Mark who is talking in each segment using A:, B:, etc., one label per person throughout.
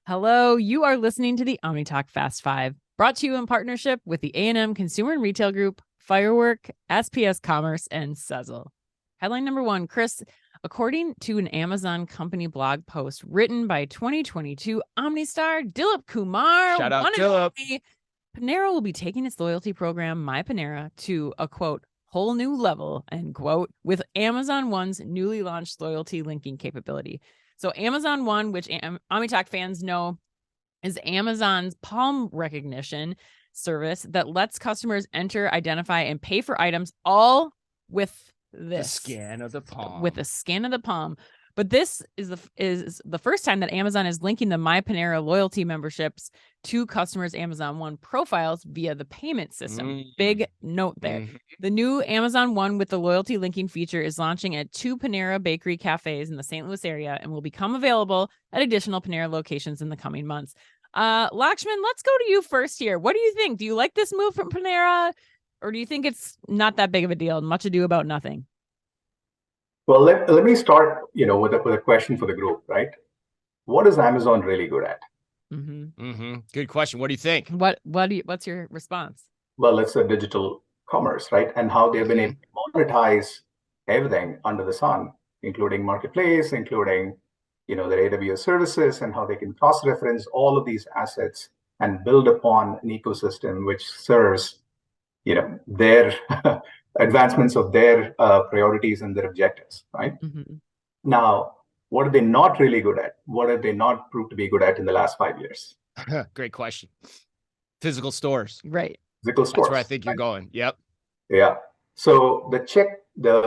A: Hello, you are listening to the OmniTalk Fast Five, brought to you in partnership with the A&M Consumer and Retail Group, Firework, SPS Commerce, and Sezzle. Headline number one, Chris, according to an Amazon company blog post written by 2022 OmniStar Dilip Kumar,
B: Shout out Dilip.
A: Panera will be taking its loyalty program, My Panera, to a, quote, whole new level, end quote, with Amazon One's newly launched loyalty linking capability. So Amazon One, which OmniTalk fans know is Amazon's palm recognition service that lets customers enter, identify, and pay for items all with this.
B: The scan of the palm.
A: With a scan of the palm. But this is the first time that Amazon is linking the My Panera loyalty memberships to customers' Amazon One profiles via the payment system. Big note there. The new Amazon One with the loyalty linking feature is launching at 2 Panera Bakery cafes in the St. Louis area and will become available at additional Panera locations in the coming months. Lakshman, let's go to you first here. What do you think? Do you like this move from Panera, or do you think it's not that big of a deal? Much ado about nothing.
C: Well, let me start, with a question for the group, right? What is Amazon really good at?
B: Good question. What do you think?
A: What's your response?
C: Well, it's a digital commerce, right? And how they've been able to monetize everything under the sun, including marketplace, including, their AWS services, and how they can cross-reference all of these assets and build upon an ecosystem which serves, their advancements of their priorities and their objectives, right? Now, what are they not really good at? What have they not proved to be good at in the last 5 years?
B: Great question. Physical stores.
A: Right.
C: Physical stores.
B: That's where I think you're going. Yep.
C: Yeah. So the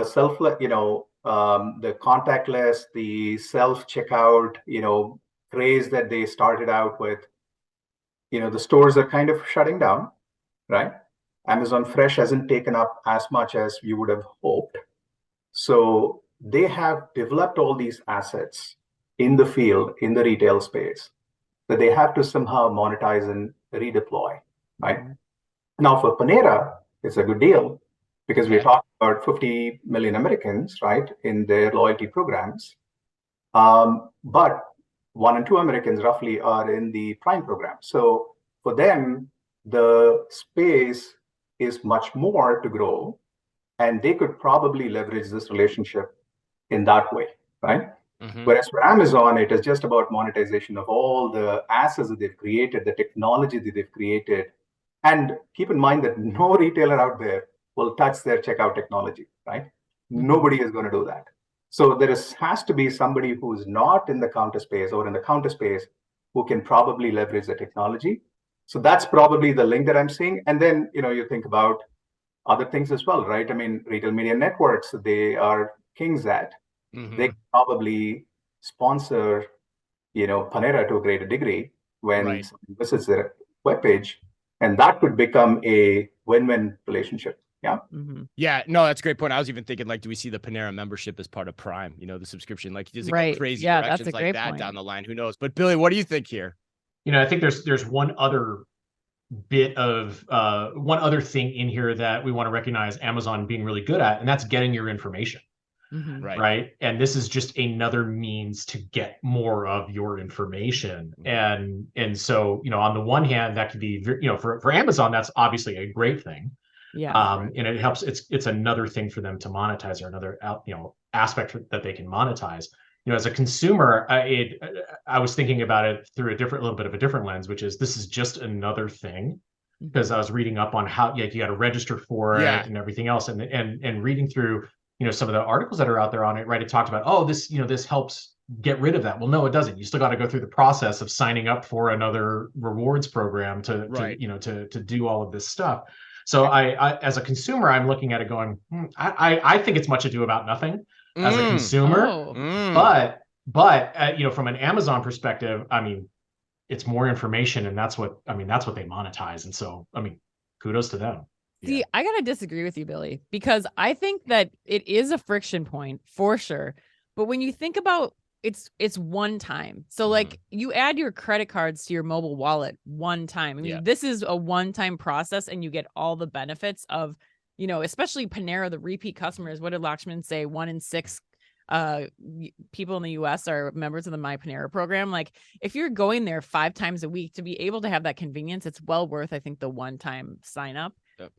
C: self, the contactless, the self-checkout, phrase that they started out with, the stores are kind of shutting down, right? Amazon Fresh hasn't taken up as much as you would have hoped. So they have developed all these assets in the field, in the retail space, that they have to somehow monetize and redeploy, right? Now for Panera, it's a good deal because we're talking about 50 million Americans, right, in their loyalty programs. But 1 in 2 Americans roughly are in the Prime program. So for them, the space is much more to grow, and they could probably leverage this relationship in that way, right? Whereas for Amazon, it is just about monetization of all the assets that they've created, the technology that they've created. And keep in mind that no retailer out there will touch their checkout technology, right? Nobody is going to do that. So there has to be somebody who's not in the counter space or in the counter space who can probably leverage the technology. So that's probably the link that I'm seeing. And then, you think about other things as well, right? I mean, retail media networks, they are kings at. They can probably sponsor, Panera to a greater degree when someone visits their webpage. And that could become a win-win relationship. Yeah.
B: Yeah, no, that's a great point. I was even thinking, do we see the Panera membership as part of Prime? The subscription, does it go crazy directions like that point down the line? Who knows? But Billy, what do you think here?
D: I think there's one other bit of one other thing in here that we want to recognize Amazon being really good at, and that's getting your information. Right. And this is just another means to get more of your information. And so, on the one hand, that could be, for Amazon, that's obviously a great thing. And it helps. It's another thing for them to monetize, or another, aspect that they can monetize. As a consumer, I was thinking about it through a little bit of a different lens, which is this is just another thing, because I was reading up on how you got to register for it and everything else, and reading through some of the articles that are out there on it, right? It talked about, this this helps get rid of that. Well, no, it doesn't. You still got to go through the process of signing up for another rewards program to do all of this stuff. So I as a consumer, I'm looking at it going, I think it's much ado about nothing as a consumer, but from an Amazon perspective, it's more information, and that's what they monetize. And so, kudos to them.
A: See, I got to disagree with you, Billy, because I think that it is a friction point for sure. But when you think about it's one time. So you add your credit cards to your mobile wallet one time. This is a one-time process, and you get all the benefits of, especially Panera, the repeat customers. What did Lakshman say? 1 in 6 people in the US are members of the My Panera program. Like if you're going there 5 times a week to be able to have that convenience, it's well worth, I think, the one-time sign up.
B: Yep.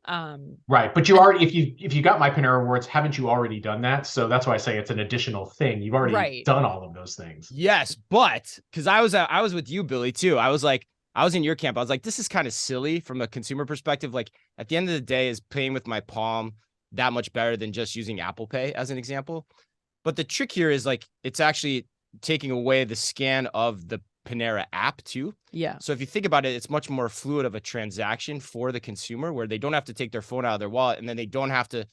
D: Right. But you already, if you got My Panera Rewards, haven't you already done that? So that's why I say it's an additional thing. You've already done all of those things.
B: Yes, but because I was with you, Billy, too. I was in your camp. I was like, this is kind of silly from a consumer perspective. Like at the end of the day, is paying with my palm that much better than just using Apple Pay as an example? But the trick here is like, it's actually taking away the scan of the Panera app too.
A: Yeah.
B: So if you think about it, it's much more fluid of a transaction for the consumer where they don't have to take their phone out of their wallet and then they don't have to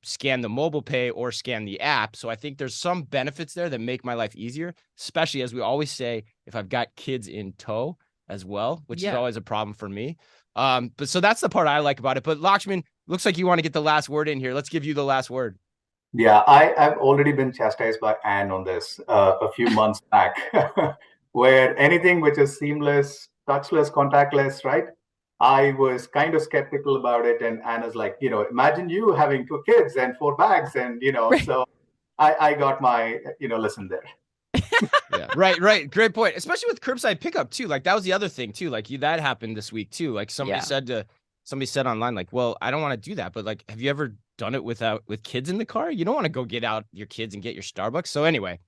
B: scan the mobile pay or scan the app. So I think there's some benefits there that make my life easier, especially as we always say, if I've got kids in tow as well, which is always a problem for me. But so that's the part I like about it. But Lakshman, looks like you want to get the last word in here. Let's give you the last word.
C: Yeah, I've already been chastised by Anne on this a few months back, where anything which is seamless, touchless, contactless, right? I was kind of skeptical about it. And Anna's like, imagine you having 2 kids and 4 bags. And, so I got my, lesson there.
B: Yeah, right. Great point. Especially with curbside pickup too. Like that was the other thing too. Like that happened this week too. Like somebody said online, like, well, I don't want to do that. But like, have you ever done it with kids in the car? You don't want to go get out your kids and get your Starbucks. So anyway,